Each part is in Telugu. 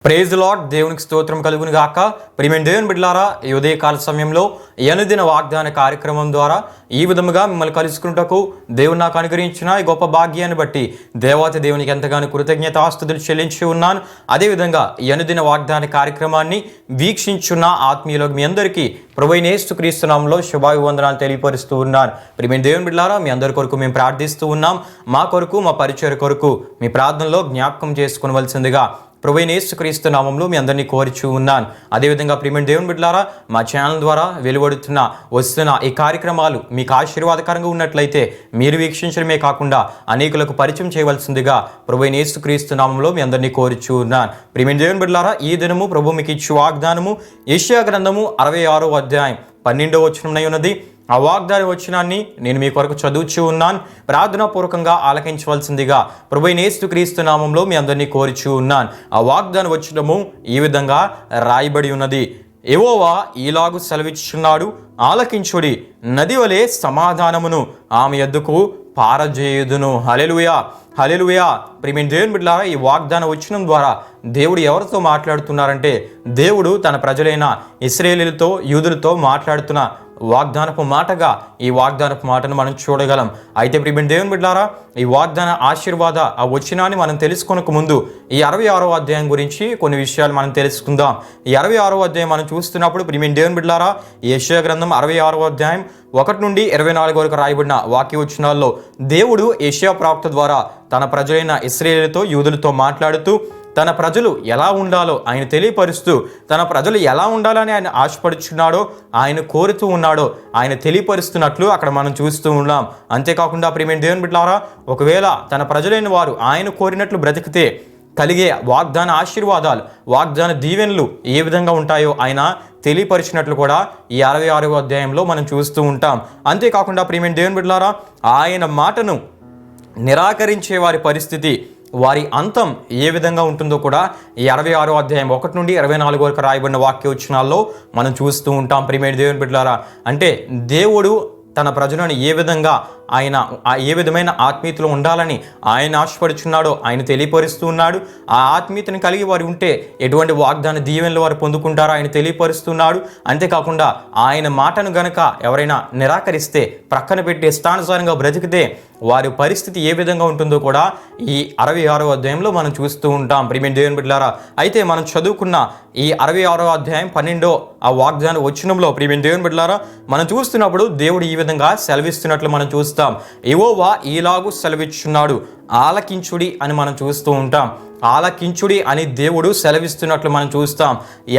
Praise lord. దేవునికి స్తోత్రం కలుగును గాక. ప్రియమైన దేవుని బిడ్డలారా, ఈ ఉదయకాల సమయంలో అనుదిన వాగ్దాన కార్యక్రమం ద్వారా ఈ విధముగా మిమ్మల్ని కలుసుకుంటకు దేవుడు నాకు అనుగ్రహించిన ఈ గొప్ప భాగ్యాన్ని బట్టి దేవాతి దేవునికి ఎంతగానో కృతజ్ఞతాస్తుతులు చెల్లించి ఉన్నాను. అదేవిధంగా ఈ అనుదిన వాగ్దాన కార్యక్రమాన్ని వీక్షించున్న ఆత్మీయులకు మీ అందరికీ ప్రభువైన యేసుక్రీస్తు నామములో శుభాభివందనాలు తెలియపరుస్తూ ఉన్నాను. ప్రియమైన దేవుని బిడ్డలారా, మీ అందరి కొరకు మేము ప్రార్థిస్తూ ఉన్నాం. మా కొరకు, మా పరిచయ కొరకు మీ ప్రార్థనలో జ్ఞాపకం చేసుకోవలసిందిగా ప్రభువైన యేసుక్రీస్తు నామములో మీ అందరినీ కోరుచూ ఉన్నాను. అదేవిధంగా ప్రియమైన దేవుని బిడ్డలారా, మా ఛానల్ ద్వారా వస్తున్న ఈ కార్యక్రమాలు మీకు ఆశీర్వాదకరంగా ఉన్నట్లయితే మీరు వీక్షించడమే కాకుండా అనేకులకు పరిచయం చేయవలసిందిగా ప్రభువైన యేసుక్రీస్తు నామములో మీ అందరినీ కోరుచూ ఉన్నాను. ప్రియమైన దేవుని బిడ్డలారా, ఈ దినము ప్రభు మీకు ఇచ్చు వాగ్దానము యెషయా గ్రంథము 66వ అధ్యాయం 12వ వచనమునై ఉన్నది. ఆ వాగ్దాన వచనాన్ని నేను మీ కొరకు చదువుచూ ఉన్నాను. ప్రార్థనాపూర్వకంగా ఆలకించవలసిందిగా ప్రభువైన యేసుక్రీస్తు నామములో మీ అందరినీ కోరుచూ ఉన్నాను. ఆ వాగ్దాన వచనము ఈ విధంగా రాయబడి ఉన్నది. యెహోవా ఈలాగు సెలవిచ్చుచున్నాడు, ఆలకించుడి, నది వలె సమాధానమును ఆమె యొద్దకు పారజేయుదును. హల్లెలూయా, హల్లెలూయా. ప్రియమైన దేవుని బిడ్డలారా, ఈ వాగ్దాన వచనం ద్వారా దేవుడు ఎవరితో మాట్లాడుతున్నారంటే దేవుడు తన ప్రజలైన ఇశ్రాయేలీయులతో, యూదులతో మాట్లాడుతున్న వాగ్దానపు మాటగా ఈ వాగ్దానపు మాటను మనం చూడగలం. అయితే ప్రియమైన దేవుని బిడ్డలారా, ఈ వాగ్దాన ఆశీర్వాద ఆ వచనాన్ని మనం తెలుసుకొనక ముందు ఈ 66వ అధ్యాయం గురించి కొన్ని విషయాలు మనం తెలుసుకుందాం. ఈ 66వ అధ్యాయం మనం చూస్తున్నప్పుడు ప్రియమైన దేవుని బిడ్డలారా, యెషయా గ్రంథం 66వ అధ్యాయం 1 నుండి 24 వరకు రాయబడిన వాక్య వచనాల్లో దేవుడు యెషయా ప్రవక్త ద్వారా తన ప్రజలైన ఇశ్రాయేలీయులతో, యూదులతో మాట్లాడుతూ తన ప్రజలు ఎలా ఉండాలో ఆయన తెలియపరుస్తూ, తన ప్రజలు ఎలా ఉండాలని ఆయన ఆశపడుచున్నాడో, ఆయన కోరుతూ ఉన్నాడో ఆయన తెలియపరుస్తున్నట్లు అక్కడ మనం చూస్తూ ఉన్నాం. అంతేకాకుండా ప్రియమైన దేవుని బిడ్డలారా, ఒకవేళ తన ప్రజలైన వారు ఆయన కోరినట్లు బ్రతికితే కలిగే వాగ్దాన ఆశీర్వాదాలు, వాగ్దాన దీవెనలు ఏ విధంగా ఉంటాయో ఆయన తెలియపరిచినట్లు కూడా ఈ 66వ అధ్యాయంలో మనం చూస్తూ ఉంటాం. అంతేకాకుండా ప్రియమైన దేవుని బిడ్డలారా, ఆయన మాటను నిరాకరించే వారి పరిస్థితి, వారి అంతం ఏ విధంగా ఉంటుందో కూడా ఈ 66వ అధ్యాయం 1 నుండి 24 వరకు రాయబడిన వాక్య వచనాల్లో మనం చూస్తూ ఉంటాం. ప్రియమైన దేవుని బిడ్డలారా, అంటే దేవుడు తన ప్రజలను ఏ విధంగా ఆయన ఏ విధమైన ఆత్మీయతలో ఉండాలని ఆయన ఆశపడుచున్నాడో ఆయన తెలియపరుస్తూ ఉన్నాడు. ఆ ఆత్మీయతను కలిగి వారు ఉంటే ఎటువంటి వాగ్దాన దీవెనలు వారు పొందుకుంటారో ఆయన తెలియపరుస్తున్నాడు. అంతేకాకుండా ఆయన మాటను గనక ఎవరైనా నిరాకరిస్తే, ప్రక్కన పెట్టి ఇష్టానుసారంగా బ్రతికితే వారి పరిస్థితి ఏ విధంగా ఉంటుందో కూడా ఈ 66వ అధ్యాయంలో మనం చూస్తూ ఉంటాం. ప్రియమైన దేవుని బిడ్డలారా, అయితే మనం చదువుకున్న ఈ 66వ అధ్యాయం 12వ ఆ వాగ్దాన వచనంలో ప్రియమైన దేవుని బిడ్డలారా మనం చూస్తున్నప్పుడు దేవుడు ఈ విధంగా సెలవిస్తున్నట్లు మనం చూస్తాం. యెహోవా ఈలాగు సెలవిచ్చున్నాడు, ఆలకించుడి అని మనం చూస్తూ ఉంటాం. ఆలకించుడి అని దేవుడు సెలవిస్తున్నట్లు మనం చూస్తాం.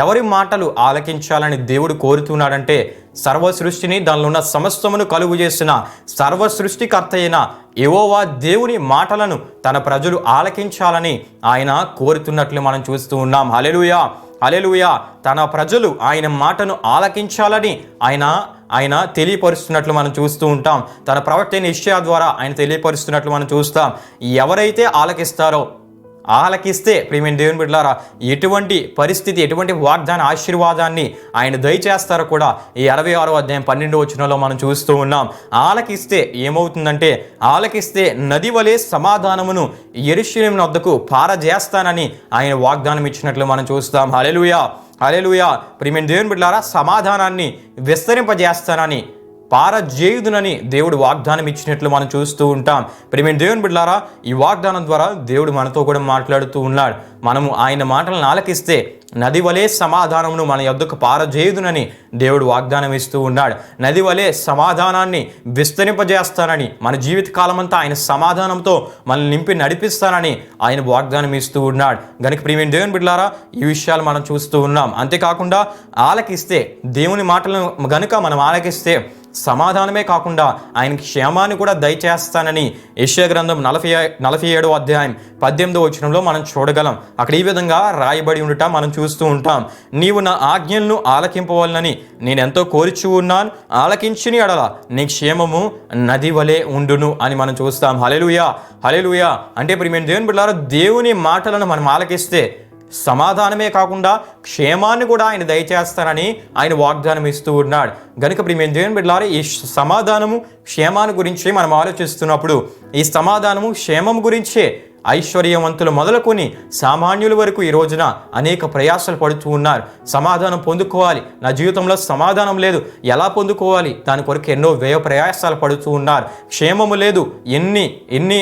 ఎవరి మాటలు ఆలకించాలని దేవుడు కోరుతున్నాడంటే సర్వ సృష్టిని, దానిలో ఉన్న సమస్తమును కలుగు చేసిన సర్వ సృష్టికర్త అయిన యెహోవా దేవుని మాటలను తన ప్రజలు ఆలకించాలని ఆయన కోరుతున్నట్లు మనం చూస్తూ ఉన్నాం. హల్లెలూయా, హల్లెలూయా. తన ప్రజలు ఆయన మాటను ఆలకించాలని ఆయన తెలియపరుస్తున్నట్లు మనం చూస్తూ ఉంటాం. తన ప్రవక్త అయిన యెషయా ద్వారా ఆయన తెలియపరుస్తున్నట్లు మనం చూస్తాం. ఎవరైతే ఆలకిస్తే ప్రియమైన దేవుని బిడ్డలారా, ఎటువంటి పరిస్థితి, ఎటువంటి వాగ్దాన ఆశీర్వాదాన్ని ఆయన దయచేస్తారో కూడా ఈ 66వ అధ్యాయం 12వ వచనంలో మనం చూస్తూ ఉన్నాం. ఆలకిస్తే ఏమవుతుందంటే, ఆలకిస్తే నది వలె సమాధానమును యెరూషలేము వద్దకు పారజేస్తానని ఆయన వాగ్దానం ఇచ్చినట్లు మనం చూస్తాం. హల్లెలూయా, హల్లెలూయా. ప్రియమైన దేవుని బిడ్డలారా, సమాధానాన్ని విస్తరింపజేస్తానని, పారజేయుదునని దేవుడు వాగ్దానం ఇచ్చినట్లు మనం చూస్తూ ఉంటాం. ప్రియమైన దేవుని బిడ్డలారా, ఈ వాగ్దానం ద్వారా దేవుడు మనతో కూడా మాట్లాడుతూ ఉన్నాడు. మనము ఆయన మాటలను ఆలకిస్తే నది వలె సమాధానమును మన యొద్దకు పారజేయుదునని దేవుడు వాగ్దానం ఇస్తూ ఉన్నాడు. నది వలె సమాధానాన్ని విస్తరింపజేస్తానని, మన జీవితకాలమంతా ఆయన సమాధానంతో మనల్ని నింపి నడిపిస్తానని ఆయన వాగ్దానం ఇస్తూ ఉన్నాడు. గనుక ప్రియమైన దేవుని బిడ్డలారా, ఈ విషయాలు మనం చూస్తూ ఉన్నాం. అంతేకాకుండా ఆలకిస్తే, దేవుని మాటలను గనుక మనం ఆలకిస్తే సమాధానమే కాకుండా ఆయన క్షేమాన్ని కూడా దయచేస్తానని యెషయా గ్రంథం 47వ అధ్యాయం 18వ వచనంలో మనం చూడగలం. అక్కడ ఈ విధంగా రాయబడి ఉండట మనం చూస్తూ ఉంటాం. నీవు నా ఆజ్ఞలను ఆలకింపవాలని నేనెంతో కోరుచూ ఉన్నాను, ఆలకించిన ఎడల నీ క్షేమము నది వలె ఉండును అని మనం చూస్తాం. హల్లెలూయా, హల్లెలూయా. అంటే ప్రియమైన దేవుని బిడ్డలారా, దేవుని మాటలను మనం ఆలకిస్తే సమాధానమే కాకుండా క్షేమాన్ని కూడా ఆయన దయచేస్తానని ఆయన వాగ్దానం ఇస్తూ ఉన్నాడు. గనుక ప్రియమైన దేవుని బిడ్డలారా, ఈ సమాధానము క్షేమాన్ని గురించి మనం ఆలోచిస్తున్నప్పుడు ఈ సమాధానము క్షేమం గురించే ఐశ్వర్యవంతులు మొదలుకొని సామాన్యుల వరకు ఈ రోజున అనేక ప్రయాసాలు పడుతూ ఉన్నారు. సమాధానం పొందుకోవాలి, నా జీవితంలో సమాధానం లేదు, ఎలా పొందుకోవాలి, దాని కొరకు ఎన్నో వ్యయ ప్రయాసాలు పడుతూ ఉన్నారు. క్షేమము లేదు, ఎన్ని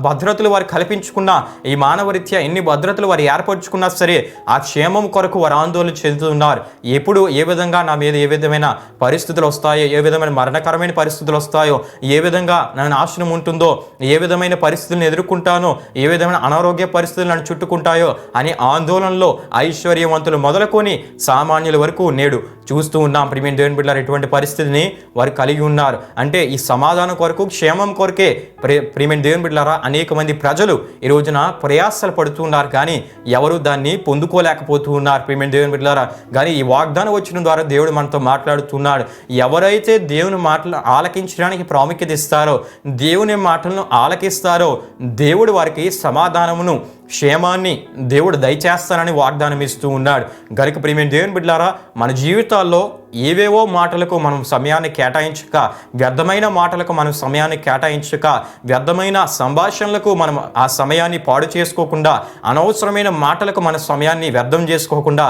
భద్రతలు వారు కల్పించుకున్నా, ఈ మానవరీత్యా ఎన్ని భద్రతలు వారు ఏర్పరచుకున్నా సరే ఆ క్షేమం కొరకు వారు ఆందోళన చెందుతున్నారు. ఎప్పుడు ఏ విధంగా నా మీద ఏ విధమైన పరిస్థితులు వస్తాయో, ఏ విధమైన మరణకరమైన పరిస్థితులు వస్తాయో, ఏ విధంగా నా నాశనం ఉంటుందో, ఏ విధమైన పరిస్థితులను ఎదుర్కొంటానో, ఏ విధమైన అనారోగ్య పరిస్థితులు నన్ను చుట్టుకుంటాయో అని ఆందోళనలో ఐశ్వర్యవంతులు మొదలుకొని సామాన్యుల వరకు నేడు చూస్తూ ఉన్నాం. ప్రియమైన దేవుని బిడ్డలారా, ఇటువంటి పరిస్థితిని వారు కలిగి ఉన్నారు. అంటే ఈ సమాధానం కొరకు, క్షేమం కొరకే ప్రియమైన దేవుని బిడ్డలారా అనేక మంది ప్రజలు ఈ రోజున ప్రయాసాలు పడుతూ ఉన్నారు, కానీ ఎవరు దాన్ని పొందుకోలేకపోతూ ఉన్నారు. ప్రియమైన దేవుని బిడ్డలారా, కానీ ఈ వాగ్దానం వచ్చిన ద్వారా దేవుడు మనతో మాట్లాడుతున్నాడు. ఎవరైతే దేవుని మాటలను ఆలకించడానికి ప్రాముఖ్యత ఇస్తారో, దేవుని మాటలను ఆలకిస్తారో, దేవుడు వారికి సమాధానమును, క్షేమాన్ని దేవుడు దయచేస్తానని వాగ్దానం ఇస్తూ ఉన్నాడు. గనుక ప్రియమైన దేవుని బిడ్డలారా, మన జీవితాల్లో ఏవేవో మాటలకు మనం సమయాన్ని కేటాయించక, వ్యర్థమైన మాటలకు మనం సమయాన్ని కేటాయించక, వ్యర్థమైన సంభాషణలకు మనం ఆ సమయాన్ని పాడు చేసుకోకుండా, అనవసరమైన మాటలకు మన సమయాన్ని వ్యర్థం చేసుకోకుండా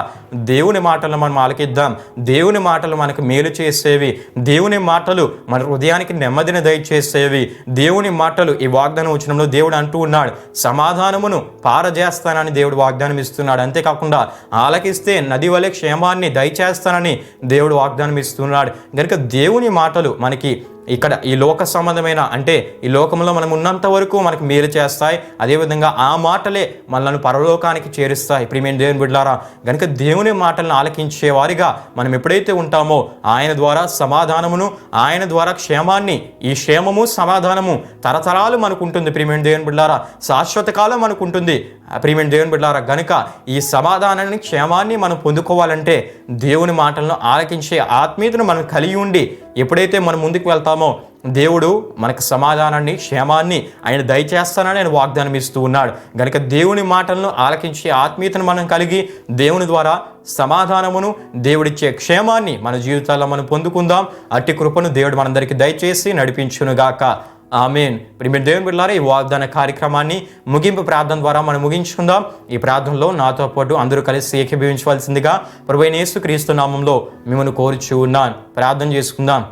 దేవుని మాటలను మనం ఆలకిద్దాం. దేవుని మాటలు మనకు మేలు చేసేవి, దేవుని మాటలు మన హృదయానికి నెమ్మదిని దయచేసేవి. దేవుని మాటలు ఈ వాగ్దానం వచనంలో దేవుడు అంటూ ఉన్నాడు, సమాధానమును పారజేస్తానని దేవుడు వాగ్దానం ఇస్తున్నాడు. అంతేకాకుండా ఆలకిస్తే నది వలె క్షేమాన్ని దయచేస్తానని దేవుడు వాగ్దానం ఇస్తున్నాడు. కనుక దేవుని మాటలు మనకి ఇక్కడ ఈ లోక సంబంధమైన, అంటే ఈ లోకంలో మనం ఉన్నంత వరకు మనకు మేలు చేస్తాయి. అదేవిధంగా ఆ మాటలే మనల్ని పరలోకానికి చేరుస్తాయి. ప్రియమైన దేవుని బిడ్డలారా, కనుక దేవుని మాటలను ఆలకించే వారిగా మనం ఎప్పుడైతే ఉంటామో ఆయన ద్వారా సమాధానమును, ఆయన ద్వారా క్షేమాన్ని, ఈ క్షేమము సమాధానము తరతరాలు మనకు ఉంటుంది. ప్రియమైన దేవుని బిడ్డలారా, శాశ్వత కాలం మనకు ఉంటుంది. ప్రియమైన దేవుని బిడ్డలారా, గనుక ఈ సమాధానాన్ని, క్షేమాన్ని మనం పొందుకోవాలంటే దేవుని మాటలను ఆలకించే ఆత్మీయతను మనం కలిగి ఉండి ఎప్పుడైతే మనం ముందుకు వెళ్తామో దేవుడు మనకు సమాధానాన్ని, క్షేమాన్ని ఆయన దయచేస్తానని ఆయన వాగ్దానం ఇస్తూ ఉన్నాడు. గనుక దేవుని మాటలను ఆలకించే ఆత్మీయతను మనం కలిగి దేవుని ద్వారా సమాధానమును, దేవుడిచ్చే క్షేమాన్ని మన జీవితాల్లో మనం పొందుకుందాం. అట్టి కృపను దేవుడు మనందరికీ దయచేసి నడిపించునుగాక. ఆమేన్. ప్రియమైన దేవుని బిడ్డలారా, ఈ వాగ్దాన కార్యక్రమాన్ని ముగింపు ప్రార్థన ద్వారా మనం ముగించుకుందాం. ఈ ప్రార్థనలో నాతో పాటు అందరూ కలిసి ఏకీభవించవలసిందిగా ప్రభువైన యేసుక్రీస్తు నామంలో మిమ్మల్ని కోరుచూ ఉన్నాను. ప్రార్థన చేసుకుందాం.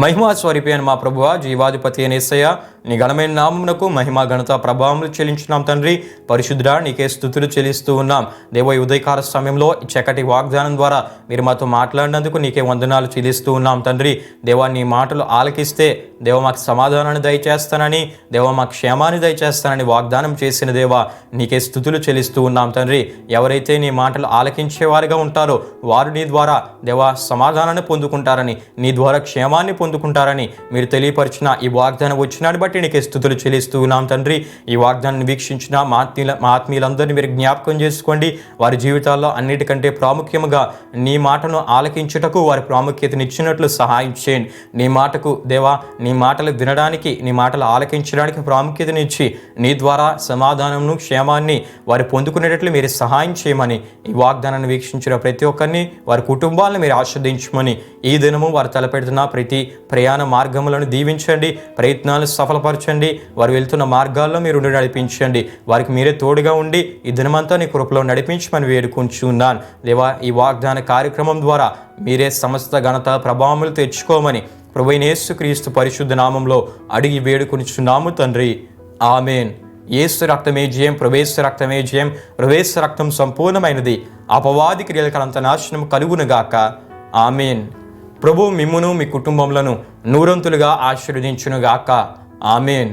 మహిమా స్వరూపి అయిన మా ప్రభువా, జీవాధిపతి అయిన యేసయ్య, నీ ఘనమైన నామమునకు మహిమ, ఘనత, ప్రభావములు చెల్లించున్నాం తండ్రి. పరిశుద్ధుడా, నీకే స్తుతులు చెల్లిస్తూ ఉన్నాం. దేవ, ఈ ఉదయకాల సమయంలో ఈ చక్కటి వాగ్దానం ద్వారా మీరు మాతో మాట్లాడినందుకు నీకే వందనాలు చెల్లిస్తూ ఉన్నాం తండ్రి. దేవా, నీ మాటలు ఆలకిస్తే దేవ మాకు సమాధానాన్ని దయచేస్తానని, దేవ మాకు క్షేమాన్ని దయచేస్తానని వాగ్దానం చేసిన దేవా, నీకే స్తుతులు చెల్లిస్తూ ఉన్నాం తండ్రి. ఎవరైతే నీ మాటలు ఆలకించేవారుగా ఉంటారో వారు నీ ద్వారా దేవా సమాధానాన్ని పొందుకుంటారని, నీ ద్వారా క్షేమాన్ని పొందుకుంటారని మీరు తెలియపరిచిన ఈ వాగ్దానం వచ్చినాన్ని బట్టి నీకే స్తుతులు చెల్లిస్తూ ఉన్నాం తండ్రి. ఈ వాగ్దానాన్ని వీక్షించిన మా ఆత్మీయులందరినీ మీరు జ్ఞాపకం చేసుకోండి. వారి జీవితాల్లో అన్నిటికంటే ప్రాముఖ్యముగా నీ మాటను ఆలకించుటకు వారి ప్రాముఖ్యతనిచ్చినట్లు సహాయం చేయండి. నీ మాటకు దేవా, నీ మాటలు వినడానికి, నీ మాటలు ఆలకించడానికి ప్రాముఖ్యతనిచ్చి నీ ద్వారా సమాధానమును, క్షేమాన్ని వారు పొందుకునేటట్లు మీరు సహాయం చేయమని, ఈ వాగ్దానాన్ని వీక్షించిన ప్రతి ఒక్కరిని, వారి కుటుంబాలను మీరు ఆస్వాదించమని, ఈ దినము వారు తలపెడుతున్న ప్రతి ప్రయాణ మార్గములను దీవించండి, ప్రయత్నాలు సఫలపరచండి, వారు వెళ్తున్న మార్గాల్లో మీరు నడిపించండి, వారికి మీరే తోడుగా ఉండి ఈ దినమంతా నీ కృపలో నడిపించమని వేడుకుంటున్నాను. దేవా, ఈ వాగ్దాన కార్యక్రమం ద్వారా మీరే సమస్త ఘనత, ప్రభావములు తెచ్చుకోమని ప్రభువైన యేసుక్రీస్తు పరిశుద్ధ నామంలో అడిగి వేడుకొనిచున్నాము తండ్రి. ఆమేన్. యేసు రక్తమే జయం, ప్రవేశ రక్తమే జయం, ప్రవేశ రక్తం సంపూర్ణమైనది, అపవాది క్రియలకంత నాశనం కలుగునుగాక. ఆమేన్. ప్రభు మిమ్మును, మీ కుటుంబములను నూరంతులుగా ఆశీర్వదించునుగాక. ఆమేన్.